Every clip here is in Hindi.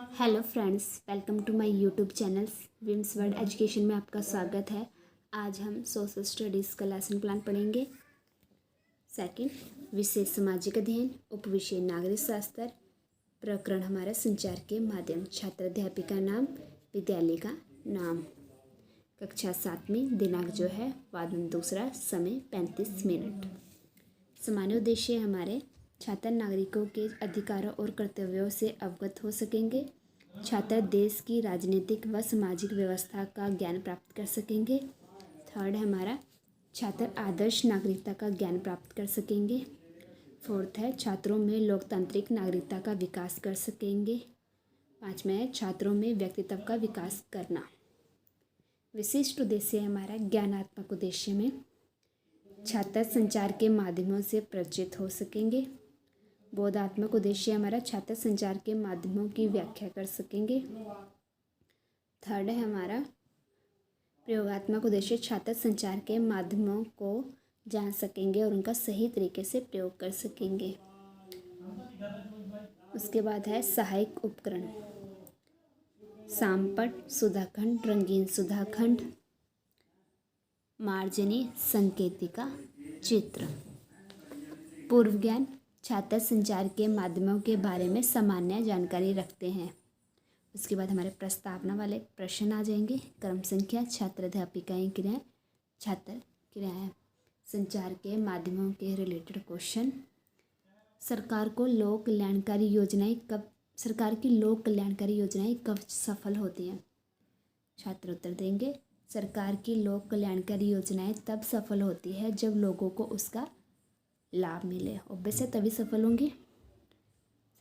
Hello friends, welcome to my YouTube channel Vims World Education में आपका स्वागत है। आज हम सोशल स्टडीज़ का लेसन प्लान पढ़ेंगे। सेकंड, विषय सामाजिक अध्ययन, उपविषय नागरिक शास्त्र, प्रकरण हमारा संचार के माध्यम, छात्र अध्यापिका नाम, विद्यालय का नाम, कक्षा 7वीं, दिनांक जो है वाद में दूसरा, समय 35 मिनट। सामान्य उद्देश्य हमारे छात्र नागरिकों के अधिकारों और कर्तव्यों से अवगत हो सकेंगे। छात्र देश की राजनीतिक व सामाजिक व्यवस्था का ज्ञान प्राप्त कर सकेंगे। थर्ड है हमारा छात्र आदर्श नागरिकता का ज्ञान प्राप्त कर सकेंगे। फोर्थ है छात्रों में लोकतांत्रिक नागरिकता का विकास कर सकेंगे। पाँचवा है छात्रों में व्यक्तित्व का विकास करना। विशिष्ट उद्देश्य है हमारा ज्ञानात्मक उद्देश्य में छात्र संचार के माध्यमों से परिचित हो सकेंगे। बोधात्मक उद्देश्य हमारा छात्र संचार के माध्यमों की व्याख्या कर सकेंगे। थर्ड है हमारा प्रयोगात्मक उद्देश्य छात्र संचार के माध्यमों को जान सकेंगे और उनका सही तरीके से प्रयोग कर सकेंगे। उसके बाद है सहायक उपकरण, सामपट, सुधाखंड, रंगीन सुधाखंड, मार्जनी, संकेतिका, चित्र। पूर्व ज्ञान, छात्र संचार के माध्यमों के बारे में सामान्य जानकारी रखते हैं। उसके बाद हमारे प्रस्तावना वाले प्रश्न आ जाएंगे। क्रम संख्या, छात्र अध्यापिकाएं क्रियाएं, छात्र क्रियाएं, संचार के माध्यमों के रिलेटेड क्वेश्चन। सरकार की लोक कल्याणकारी योजनाएं कब सफल होती हैं? छात्र उत्तर देंगे, सरकार की लोक कल्याणकारी योजनाएं तब सफल होती है जब लोगों को उसका लाभ मिले, ऑब्वियस है तभी सफल होंगे।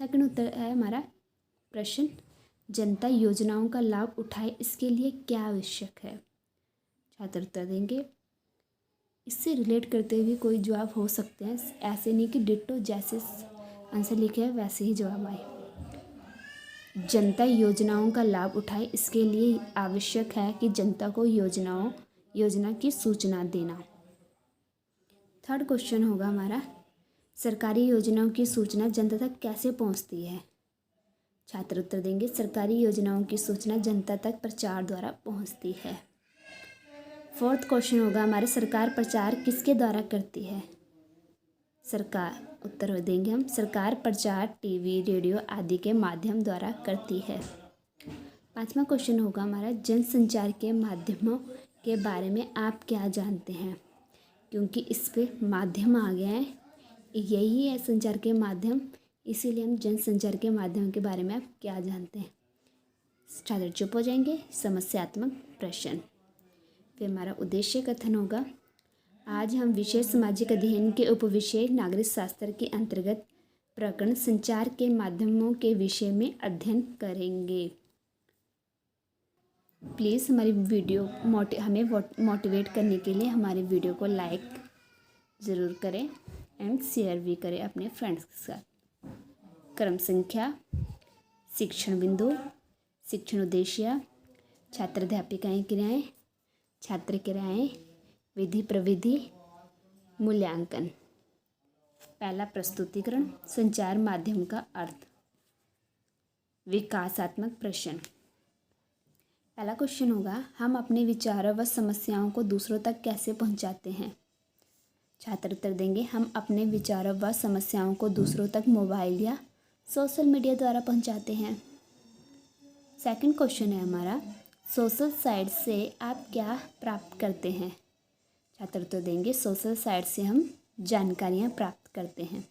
सेकंड उत्तर है हमारा प्रश्न, जनता योजनाओं का लाभ उठाए इसके लिए क्या आवश्यक है? छात्र उत्तर देंगे, इससे रिलेट करते हुए कोई जवाब हो सकते हैं, ऐसे नहीं कि डिट्टो जैसे आंसर लिखे है वैसे ही जवाब आए। जनता योजनाओं का लाभ उठाए इसके लिए आवश्यक है कि जनता को योजना की सूचना देना। थर्ड क्वेश्चन होगा हमारा, सरकारी योजनाओं की सूचना जनता तक कैसे पहुंचती है? छात्र उत्तर देंगे, सरकारी योजनाओं की सूचना जनता तक प्रचार द्वारा पहुंचती है। फोर्थ क्वेश्चन होगा हमारे, सरकार प्रचार किसके द्वारा करती है? उत्तर देंगे हम, सरकार प्रचार टीवी, रेडियो आदि के माध्यम द्वारा करती है। पांचवा क्वेश्चन होगा हमारा, जनसंचार के माध्यमों के बारे में आप क्या जानते हैं? क्योंकि इस पे माध्यम आ गया है, यही है संचार के माध्यम, इसीलिए हम जनसंचार के माध्यम के बारे में आप क्या जानते हैं? छात्र चुप हो जाएंगे। समस्यात्मक प्रश्न। फिर हमारा उद्देश्य कथन होगा, आज हम विषय सामाजिक अध्ययन के उपविषय नागरिक शास्त्र के अंतर्गत प्रकरण संचार के माध्यमों के विषय में अध्ययन करेंगे। प्लीज़ हमारी वीडियो हमें मोटिवेट करने के लिए हमारी वीडियो को लाइक ज़रूर करें एंड शेयर भी करें अपने फ्रेंड्स के साथ। क्रम संख्या, शिक्षण बिंदु, शिक्षण उद्देश्य, छात्र अध्यापिकाएं क्रियाएं, छात्र क्रियाएं, विधि प्रविधि, मूल्यांकन। पहला प्रस्तुतिकरण, संचार माध्यम का अर्थ। विकासात्मक प्रश्न। पहला क्वेश्चन होगा, हम अपने विचारों व समस्याओं को दूसरों तक कैसे पहुंचाते हैं? छात्र उत्तर देंगे, हम अपने विचारों व समस्याओं को दूसरों तक मोबाइल या सोशल मीडिया द्वारा पहुंचाते हैं। सेकंड क्वेश्चन है हमारा, सोशल साइट से आप क्या प्राप्त करते हैं? छात्र उत्तर देंगे, सोशल साइट से हम जानकारियाँ प्राप्त करते हैं।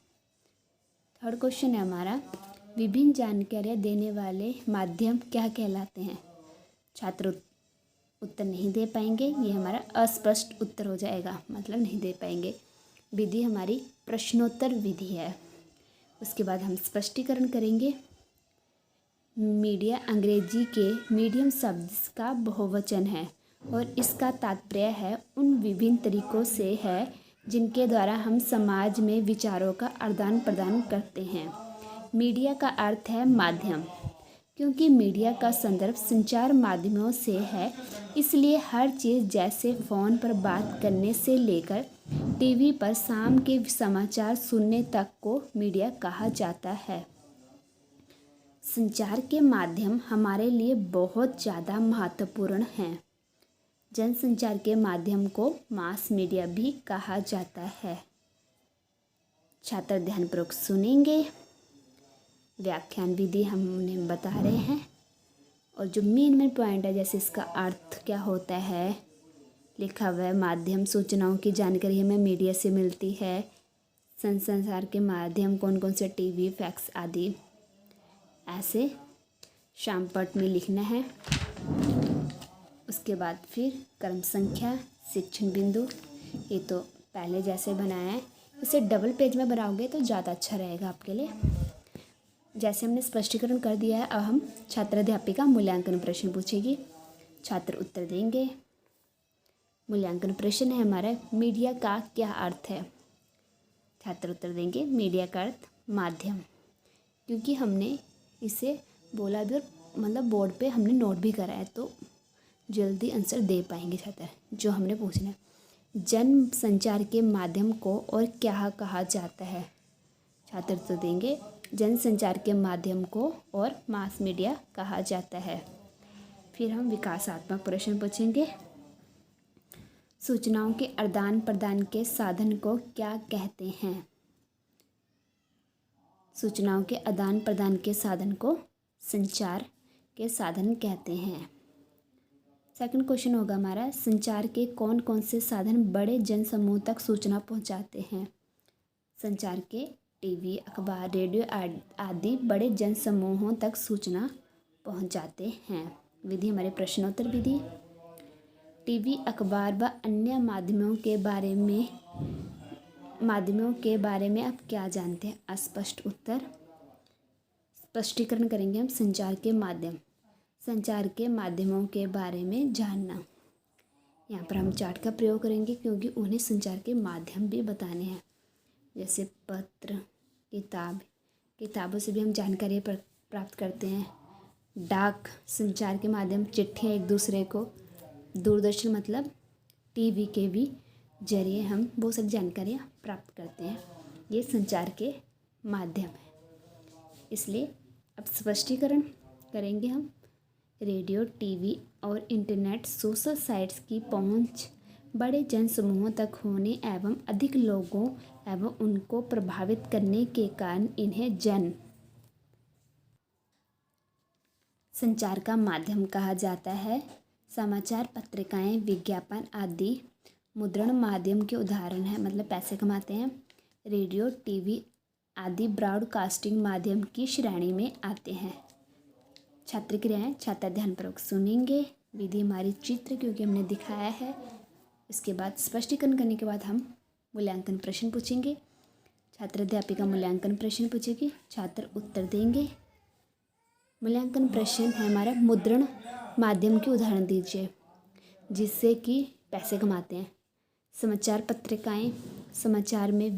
थर्ड क्वेश्चन है हमारा, विभिन्न जानकारियाँ देने वाले माध्यम क्या कहलाते हैं? छात्र उत्तर नहीं दे पाएंगे, ये हमारा अस्पष्ट उत्तर हो जाएगा, मतलब नहीं दे पाएंगे। विधि हमारी प्रश्नोत्तर विधि है। उसके बाद हम स्पष्टीकरण करेंगे। मीडिया अंग्रेजी के मीडियम शब्द का बहुवचन है और इसका तात्पर्य है उन विभिन्न तरीकों से है जिनके द्वारा हम समाज में विचारों का आदान प्रदान करते हैं। मीडिया का अर्थ है माध्यम, क्योंकि मीडिया का संदर्भ संचार माध्यमों से है, इसलिए हर चीज़ जैसे फ़ोन पर बात करने से लेकर टीवी पर शाम के समाचार सुनने तक को मीडिया कहा जाता है। संचार के माध्यम हमारे लिए बहुत ज़्यादा महत्वपूर्ण हैं। जनसंचार के माध्यम को मास मीडिया भी कहा जाता है। छात्र ध्यानपूर्वक सुनेंगे। व्याख्यान विधि हम उन्हें बता रहे हैं और जो मेन पॉइंट है, जैसे इसका अर्थ क्या होता है, लिखा हुआ है माध्यम सूचनाओं की जानकारी हमें मीडिया से मिलती है। संचार के माध्यम कौन कौन से, टीवी, फैक्स आदि। ऐसे शामपट में लिखना है। उसके बाद फिर क्रम संख्या, शिक्षण बिंदु, ये तो पहले जैसे बनाया है। इसे डबल पेज में बनाओगे तो ज़्यादा अच्छा रहेगा आपके लिए। जैसे हमने स्पष्टीकरण कर दिया है, अब हम छात्र अध्यापिका मूल्यांकन प्रश्न पूछेगी, छात्र उत्तर देंगे। मूल्यांकन प्रश्न है हमारा, मीडिया का क्या अर्थ है। छात्र उत्तर देंगे, मीडिया का अर्थ माध्यम। क्योंकि हमने इसे बोला भी और मतलब बोर्ड पे हमने नोट भी करा है, तो जल्दी आंसर दे पाएंगे छात्र। जो हमने पूछना है, जन संचार के माध्यम को और क्या कहा जाता है। छात्र तो देंगे, जन संचार के माध्यम को और मास मीडिया कहा जाता है। फिर हम विकासात्मक प्रश्न पूछेंगे। सूचनाओं के आदान प्रदान के साधन को क्या कहते हैं। सूचनाओं के आदान प्रदान के साधन को संचार के साधन कहते हैं। सेकंड क्वेश्चन होगा हमारा, संचार के कौन कौन से साधन बड़े जनसमूह तक सूचना पहुंचाते हैं। संचार के टीवी, अखबार, रेडियो आदि बड़े जनसमूहों तक सूचना पहुंचाते हैं। विधि हमारे प्रश्नोत्तर विधि। टीवी, अखबार व अन्य माध्यमों के बारे में आप क्या जानते हैं। अस्पष्ट उत्तर। स्पष्टीकरण करेंगे हम, संचार के माध्यमों के बारे में जानना। यहाँ पर हम चार्ट का प्रयोग करेंगे क्योंकि उन्हें संचार के माध्यम भी बताने हैं। जैसे पत्र, किताबों से भी हम जानकारी प्राप्त करते हैं। डाक, संचार के माध्यम, चिट्ठियाँ एक दूसरे को। दूरदर्शन मतलब टीवी के भी जरिए हम बहुत सारी जानकारियाँ प्राप्त करते हैं। ये संचार के माध्यम है। इसलिए अब स्पष्टीकरण करेंगे हम। रेडियो, टीवी और इंटरनेट सोशल साइट्स की पहुंच बड़े जनसमूहों तक होने एवं अधिक लोगों एवं उनको प्रभावित करने के कारण इन्हें जन संचार का माध्यम कहा जाता है। समाचार पत्रिकाएं, विज्ञापन आदि मुद्रण माध्यम के उदाहरण हैं, मतलब पैसे कमाते हैं। रेडियो, टीवी आदि ब्रॉडकास्टिंग माध्यम की श्रेणी में आते हैं। छात्र क्रियाएं, छात्र ध्यानपूर्वक सुनेंगे। विधि हमारी चित्र, क्योंकि हमने दिखाया है। इसके बाद स्पष्टीकरण करने के बाद हम मूल्यांकन प्रश्न पूछेंगे। छात्र अध्यापिका मूल्यांकन प्रश्न पूछेगी, छात्र उत्तर देंगे। मूल्यांकन प्रश्न है हमारा, मुद्रण माध्यम के उदाहरण दीजिए जिससे कि पैसे कमाते हैं। समाचार पत्रिकाएं, समाचार में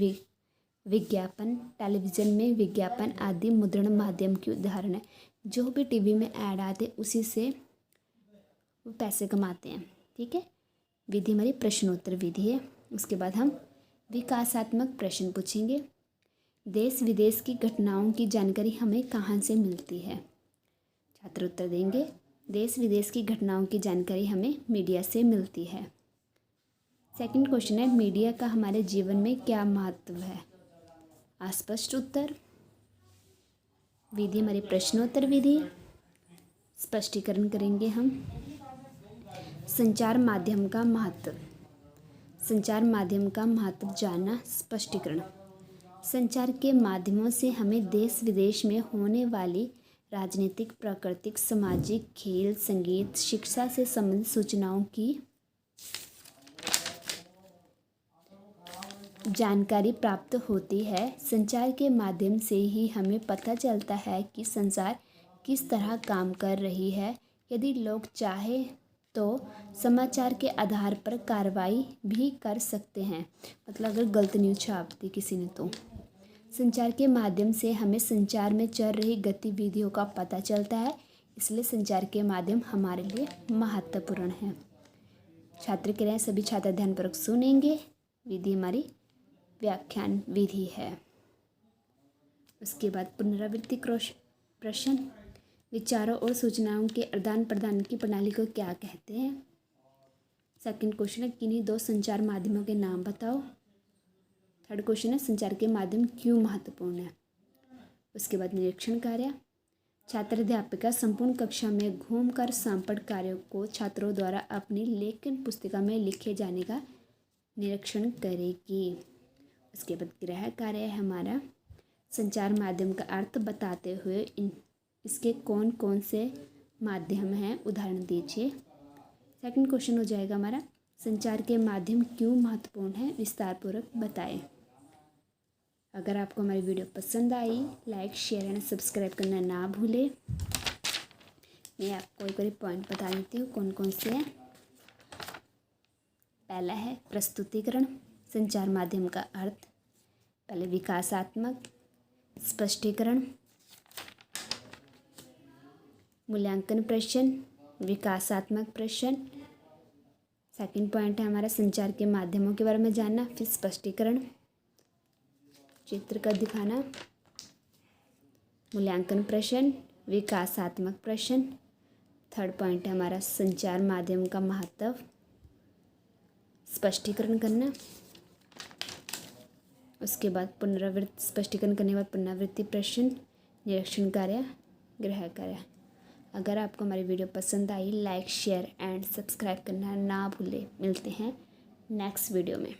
विज्ञापन, टेलीविज़न में विज्ञापन आदि मुद्रण माध्यम के उदाहरण है। जो भी टीवी में ऐड आते उसी से वो पैसे कमाते हैं। ठीक है। विधि हमारी प्रश्नोत्तर विधि है। उसके बाद हम विकासात्मक प्रश्न पूछेंगे। देश विदेश की घटनाओं की जानकारी हमें कहाँ से मिलती है। छात्र उत्तर देंगे, देश विदेश की घटनाओं की जानकारी हमें मीडिया से मिलती है। सेकंड क्वेश्चन है, मीडिया का हमारे जीवन में क्या महत्व है। अस्पष्ट उत्तर। विधि हमारी प्रश्नोत्तर विधि। स्पष्टीकरण करेंगे हम। संचार माध्यम का महत्व, संचार माध्यम का महत्व जानना। स्पष्टीकरण, संचार के माध्यमों से हमें देश विदेश में होने वाली राजनीतिक, प्राकृतिक, सामाजिक, खेल, संगीत, शिक्षा से संबंधित सूचनाओं की जानकारी प्राप्त होती है। संचार के माध्यम से ही हमें पता चलता है कि संसार किस तरह काम कर रही है। यदि लोग चाहे तो समाचार के आधार पर कार्रवाई भी कर सकते हैं, मतलब अगर गलत न्यूज़ छाप दी किसी ने तो। संचार के माध्यम से हमें संचार में चल रही गतिविधियों का पता चलता है, इसलिए संचार के माध्यम हमारे लिए महत्वपूर्ण है। छात्र क्रियाएं, सभी छात्र ध्यानपूर्वक सुनेंगे। विधि हमारी व्याख्यान विधि है। उसके बाद पुनरावृत्ति प्रश्न, विचारों और सूचनाओं के आदान प्रदान की प्रणाली को क्या कहते हैं। सेकंड क्वेश्चन है किन्हीं दो संचार माध्यमों के नाम बताओ। थर्ड क्वेश्चन है संचार के माध्यम क्यों महत्वपूर्ण है। उसके बाद निरीक्षण कार्य, छात्र अध्यापिका संपूर्ण कक्षा में घूमकर संपन्न कार्यों को छात्रों द्वारा अपनी लेखन पुस्तिका में लिखे जाने का निरीक्षण करेगी। उसके बाद गृह कार्य है हमारा, संचार माध्यम का अर्थ बताते हुए इसके कौन कौन से माध्यम हैं उदाहरण दीजिए। सेकंड क्वेश्चन हो जाएगा हमारा संचार के माध्यम क्यों महत्वपूर्ण है विस्तारपूर्वक बताएं। अगर आपको हमारी वीडियो पसंद I like share and subscribe करना ना भूलें। मैं आपको एक बार पॉइंट बता देती हूँ कौन कौन से हैं। पहला है प्रस्तुतिकरण, संचार माध्यम का अर्थ। पहले विकासात्मक, स्पष्टीकरण, मूल्यांकन प्रश्न, विकासात्मक प्रश्न। सेकंड पॉइंट है हमारा संचार के माध्यमों के बारे में जानना, फिर स्पष्टीकरण, चित्र का दिखाना, मूल्यांकन प्रश्न, विकासात्मक प्रश्न। थर्ड पॉइंट है हमारा संचार माध्यम का महत्व, स्पष्टीकरण करना। उसके बाद पुनरावृत्ति, स्पष्टीकरण करने के बाद पुनरावृत्ति प्रश्न, निरीक्षण कार्य, गृह कार्य। अगर आपको हमारी वीडियो पसंद I like share and subscribe करना ना भूलें। मिलते हैं नेक्स्ट वीडियो में।